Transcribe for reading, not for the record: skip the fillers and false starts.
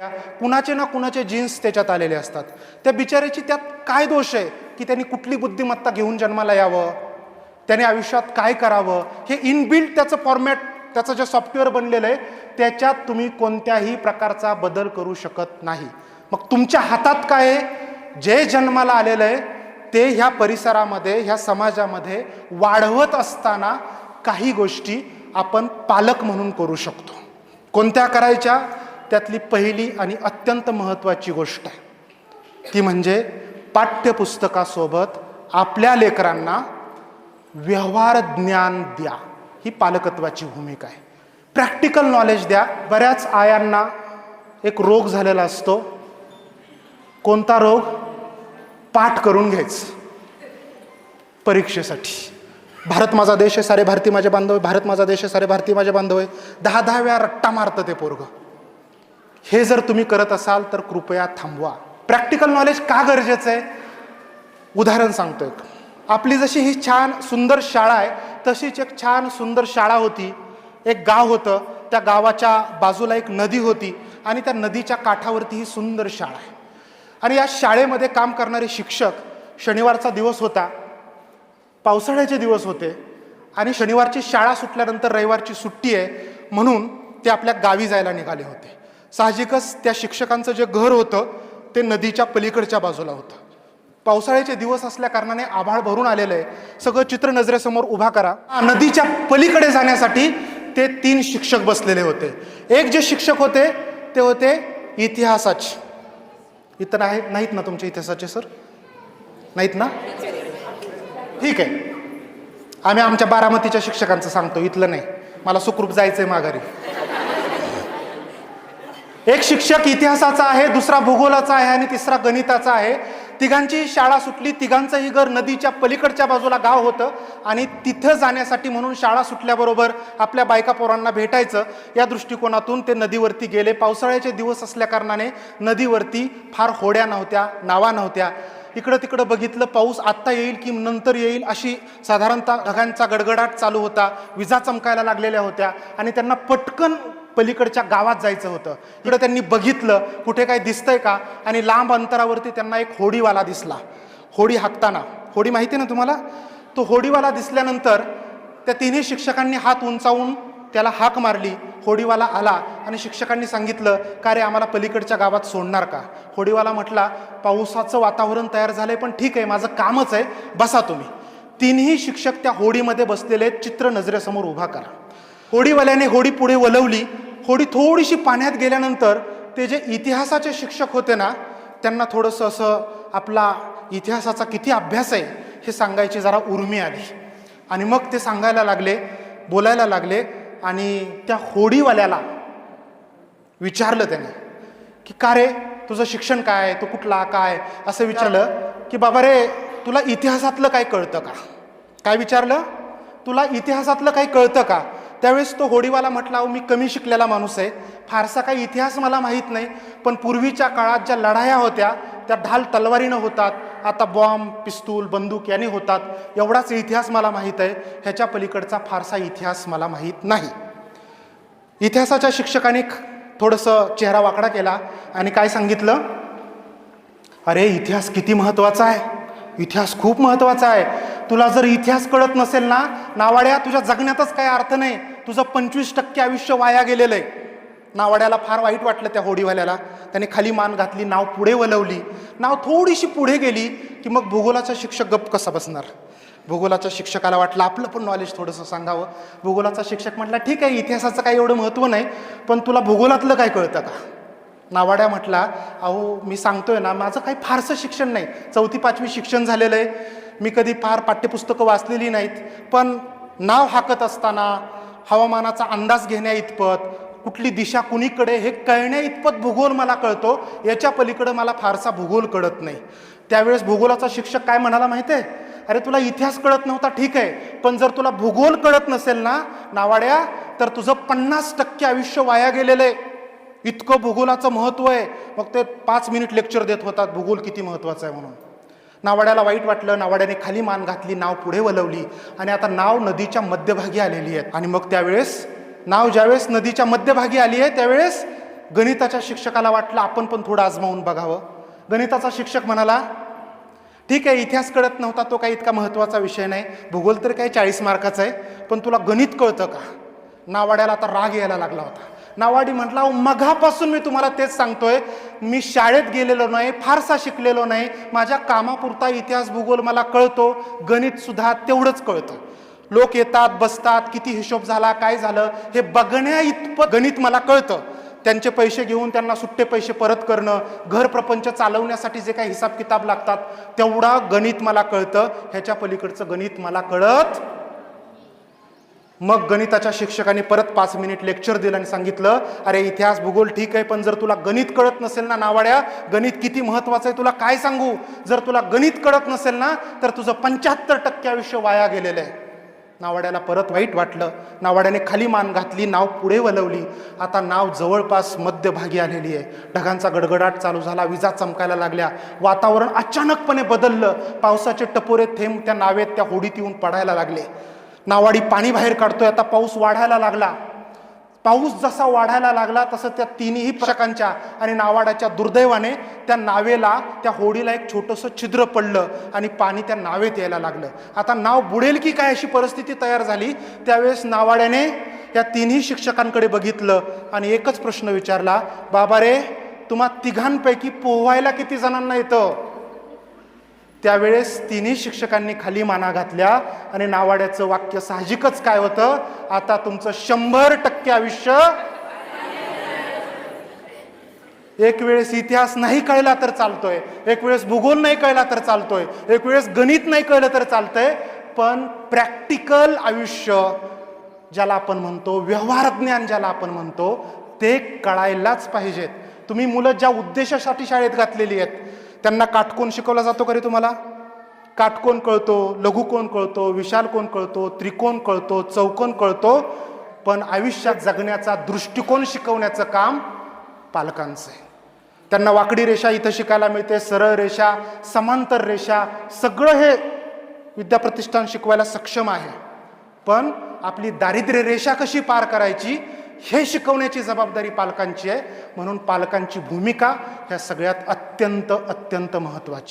कुणाचे ना कुणाचे जीन्स त्याच्यात आलेले असतात. त्या बिचाऱ्याची त्यात काय दोष आहे की त्यांनी कुठली बुद्धिमत्ता घेऊन जन्माला यावं, त्याने आयुष्यात काय करावं, हे इनबिल्ट त्याचं फॉर्मॅट, त्याचं जे सॉफ्टवेअर बनलेलं आहे त्याच्यात तुम्ही कोणत्याही प्रकारचा बदल करू शकत नाही. मग तुमच्या हातात काय आहे? जे जन्माला आलेलं आहे ते ह्या परिसरामध्ये, ह्या समाजामध्ये वाढवत असताना काही गोष्टी आपण पालक म्हणून करू शकतो. कोणत्या करायच्या? त्यातली पहिली आणि अत्यंत महत्त्वाची गोष्ट आहे ती म्हणजे पाठ्यपुस्तकासोबत आपल्या लेकरांना व्यवहार ज्ञान द्या. ही पालकत्वाची भूमिका आहे. प्रॅक्टिकल नॉलेज द्या. बऱ्याच आयांना एक रोग झालेला असतो. कोणता रोग? पाठ करून घ्यायचं परीक्षेसाठी. भारत माझा देश आहे, सारे भारतीय माझे बांधव आहे, भारत माझा देश आहे, सारे भारतीय माझे बांधव आहे. 10-10 वेळा रट्टा मारतं ते पोरगं. हे जर तुम्ही करत असाल तर कृपया थांबवा. प्रॅक्टिकल नॉलेज का गरजेचं आहे? उदाहरण सांगतोय. आपली जशी ही छान सुंदर शाळा आहे तशीच एक छान सुंदर शाळा होती. एक गाव होतं, त्या गावाच्या बाजूला एक नदी होती आणि त्या नदीच्या काठावरती ही सुंदर शाळा आहे. आणि या शाळेमध्ये काम करणारे शिक्षक, शनिवारचा दिवस होता, पावसाळ्याचे दिवस होते आणि शनिवारची शाळा सुटल्यानंतर रविवारची सुट्टी आहे म्हणून ते आपल्या गावी जायला निघाले होते. साहजिकच त्या शिक्षकांचं जे घर होतं ते नदीच्या पलीकडच्या बाजूला होतं. पावसाळ्याचे दिवस असल्या कारणाने आभाळ भरून आलेलं आहे. सगळं चित्र नजरेसमोर उभा करा. नदीच्या पलीकडे जाण्यासाठी ते 3 शिक्षक बसलेले होते. एक जे शिक्षक होते ते होते इतिहासाचे. इथं नाहीत ना तुमचे इतिहासाचे सर? नाहीत ना? ठीक आहे, आम्ही आमच्या बारामतीच्या शिक्षकांचं सांगतो, इथलं नाही. मला सुखरूप जायचंय माघारी. एक शिक्षक इतिहासाचा आहे, दुसरा भूगोलाचा आहे आणि तिसरा गणिताचा आहे. तिघांची शाळा सुटली. तिघांचंही घर नदीच्या पलीकडच्या बाजूला गाव होतं आणि तिथं जाण्यासाठी म्हणून शाळा सुटल्याबरोबर आपल्या बायका पोरांना भेटायचं या दृष्टिकोनातून ते नदीवरती गेले. पावसाळ्याचे दिवस असल्या कारणाने नदीवरती फार होड्या नव्हत्या, नावा नव्हत्या. इकडं तिकडं बघितलं, पाऊस आत्ता येईल की नंतर येईल अशी साधारणतः ढगांचा गडगडाट चालू होता. विजा चमकायला लागलेल्या होत्या आणि त्यांना पटकन पलीकडच्या गावात जायचं होतं. इकडं त्यांनी बघितलं कुठे काय दिसतंय का आणि लांब अंतरावरती त्यांना एक होडीवाला दिसला. होडी हाकताना, होडी माहिती ना तुम्हाला? तो होडीवाला दिसल्यानंतर त्या तिन्ही शिक्षकांनी हात उंचावून त्याला हाक मारली. होडीवाला आला आणि शिक्षकांनी सांगितलं, का रे आम्हाला पलीकडच्या गावात सोडणार का? होडीवाला म्हटला, पावसाचं वातावरण तयार झालंय पण ठीक आहे, माझं कामच आहे, बसा तुम्ही. तिन्ही शिक्षक त्या होडीमध्ये बसलेले, चित्र नजरेसमोर उभा करा. होडीवाल्याने होडी पुढे वळवली. होडी थोडीशी पाण्यात गेल्यानंतर ते जे इतिहासाचे शिक्षक होते ना त्यांना थोडंसं असं आपला इतिहासाचा किती अभ्यास आहे हे सांगायची जरा उर्मी आली आणि मग ते सांगायला लागले, बोलायला लागले. आणि त्या होडीवाल्याला विचारलं त्याने की का रे तुझं शिक्षण काय, तू कुठला, काय असं विचारलं की बाबा रे तुला इतिहासातलं काय कळतं का? काय विचारलं? तुला इतिहासातलं काही कळतं का? त्यावेळेस तो होडीवाला म्हटला, मी कमी शिकलेला माणूस आहे, फारसा काही इतिहास मला माहीत नाही, पण पूर्वीच्या काळात ज्या लढाया होत्या त्या ढाल तलवारीनं होतात, आता बॉम्ब, पिस्तूल, बंदूक याने होतात, एवढाच इतिहास मला माहीत आहे, ह्याच्या पलीकडचा फारसा इतिहास मला माहीत नाही. इतिहासाच्या शिक्षकाने थोडंसं चेहरा वाकडा केला आणि काय सांगितलं, अरे इतिहास किती महत्त्वाचा आहे, इतिहास खूप महत्त्वाचा आहे. तुला जर इतिहास कळत नसेल ना नावाड्या, तुझ्या जगण्यातच काही अर्थ नाही, तुझं 25% आयुष्य वाया गेलेलं आहे. नावाड्याला फार वाईट वाटलं त्या होडीवाल्याला. त्याने खाली मान घातली, नाव पुढे वळवली. नाव थोडीशी पुढे गेली की मग भूगोलाचा शिक्षक गप्प कसा बसणार? भूगोलाच्या शिक्षकाला वाटलं आपलं पण नॉलेज थोडंसं सांगावं. भूगोलाचा शिक्षक म्हटला, ठीक आहे इतिहासाचं काही एवढं महत्त्व नाही, पण तुला भूगोलातलं काय कळतं का? नावाड्या म्हटला, अहो मी सांगतोय ना, माझं काही फारसं शिक्षण नाही, 4वी-5वी शिक्षण झालेलं आहे, मी कधी फार पाठ्यपुस्तकं वाचलेली नाहीत, पण नाव हाकत असताना हवामानाचा अंदाज घेण्या इतपत, कुठली दिशा कुणीकडे हे कळण्या इतपत भूगोल मला कळतो, याच्या पलीकडं मला फारसा भूगोल कळत नाही. त्यावेळेस भूगोलाचा शिक्षक काय म्हणाला माहिती आहे? अरे तुला इतिहास कळत नव्हता ठीक आहे, पण जर तुला भूगोल कळत नसेल ना नावाड्या, तर तुझं 50% आयुष्य वाया गेलेलं आहे. इतकं भूगोलाचं महत्त्व आहे. मग ते 5 मिनिट लेक्चर देत होतात भूगोल किती महत्त्वाचं आहे म्हणून. नावाड्याला वाईट वाटलं. नावाड्याने खाली मान घातली, नाव पुढे वळवली आणि आता नाव नदीच्या मध्यभागी आलेली आहे. आणि मग त्यावेळेस नाव ज्यावेळेस नदीच्या मध्यभागी आली आहे त्यावेळेस गणिताच्या शिक्षकाला वाटलं आपण पण थोडं आजमावून बघावं. गणिताचा शिक्षक म्हणाला, ठीक आहे, इतिहास कळत नव्हता, तो काही इतका महत्त्वाचा विषय नाही, भूगोल तर काही 40 मार्काचा आहे, पण तुला गणित कळतं का? नावाड्याला आता राग यायला लागला होता. नावाडी म्हटला, मघापासून मी तुम्हाला तेच सांगतोय, मी शाळेत गेलेलो नाही, फारसा शिकलेलो नाही, माझ्या कामापुरता इतिहास भूगोल मला कळतो, गणित सुद्धा तेवढंच कळतं. लोक येतात बसतात, किती हिशोब झाला, काय झालं हे बघण्या इतपत गणित मला कळतं. त्यांचे पैसे घेऊन त्यांना सुट्टे पैसे परत करणं, घर प्रपंच चालवण्यासाठी जे काही हिसाब किताब लागतात तेवढा गणित मला कळतं, ह्याच्या पलीकडचं गणित मला कळत. मग गणिताच्या शिक्षकाने परत 5 मिनिट लेक्चर दिलं आणि सांगितलं, अरे इतिहास भूगोल ठीक आहे, पण जर तुला गणित कळत नसेल ना नावाड्या, गणित किती महत्वाचं आहे तुला काय सांगू, जर तुला गणित कळत नसेल ना तर तुझं 75% आयुष्य वाया गेलेलं आहे. नावाड्याला परत वाईट वाटलं. नावाड्याने खाली मान घातली, नाव पुढे वळवली. आता नाव जवळपास मध्यभागी आलेली आहे. ढगांचा गडगडाट चालू झाला, विजा चमकायला लागल्या, वातावरण अचानकपणे बदललं. पावसाचे टपोरे थेंब त्या नावेत, त्या होडीत येऊन पडायला लागले. नावाडी पाणी बाहेर काढतोय. आता पाऊस वाढायला लागला. पाऊस जसा वाढायला लागला तसं त्या तिन्ही प्रशाकांच्या आणि नावाड्याच्या दुर्दैवाने त्या नावेला, त्या होडीला एक छोटंसं छिद्र पडलं आणि पाणी त्या नावेत यायला लागलं. आता नाव बुडेल की काय अशी परिस्थिती तयार झाली. त्यावेळेस नावाड्याने या तिन्ही शिक्षकांकडे बघितलं आणि एकच प्रश्न विचारला, बाबा रे, तुम्हा तिघांपैकी पोहायला किती जणांना येतं? त्यावेळेस तिन्ही शिक्षकांनी खाली माना घातल्या आणि नावाड्याचं वाक्य साहजिकच काय होतं, आता तुमचं 100% आयुष्य. एक वेळेस इतिहास नाही कळला तर चालतोय, एक वेळेस भूगोल नाही कळला तर चालतोय, एक वेळेस गणित नाही कळलं तर चालतंय, पण प्रॅक्टिकल आयुष्य ज्याला आपण म्हणतो, व्यवहार ज्ञान ज्याला आपण म्हणतो, ते कळायलाच पाहिजेत. तुम्ही मुलं ज्या उद्देशासाठी शाळेत घातलेली आहेत त्यांना काटकोन शिकवला जातो का रे तुम्हाला? काटकोन कळतो, लघुकोन कळतो, विशाल कोण कळतो, त्रिकोण कळतो, चौकोन कळतो, पण आयुष्यात जगण्याचा दृष्टिकोन शिकवण्याचं काम पालकांचं आहे. त्यांना वाकडी रेषा इथं शिकायला मिळते, सरळ रेषा, समांतर रेषा, सगळं हे विद्याप्रतिष्ठान शिकवायला सक्षम आहे. पण आपली दारिद्र्य रेषा कशी पार करायची हे शिकवण्याची जबाबदारी पालकांची आहे. म्हणून पालकांची भूमिका ह्या सगळ्यात अत्यंत महत्त्वाची.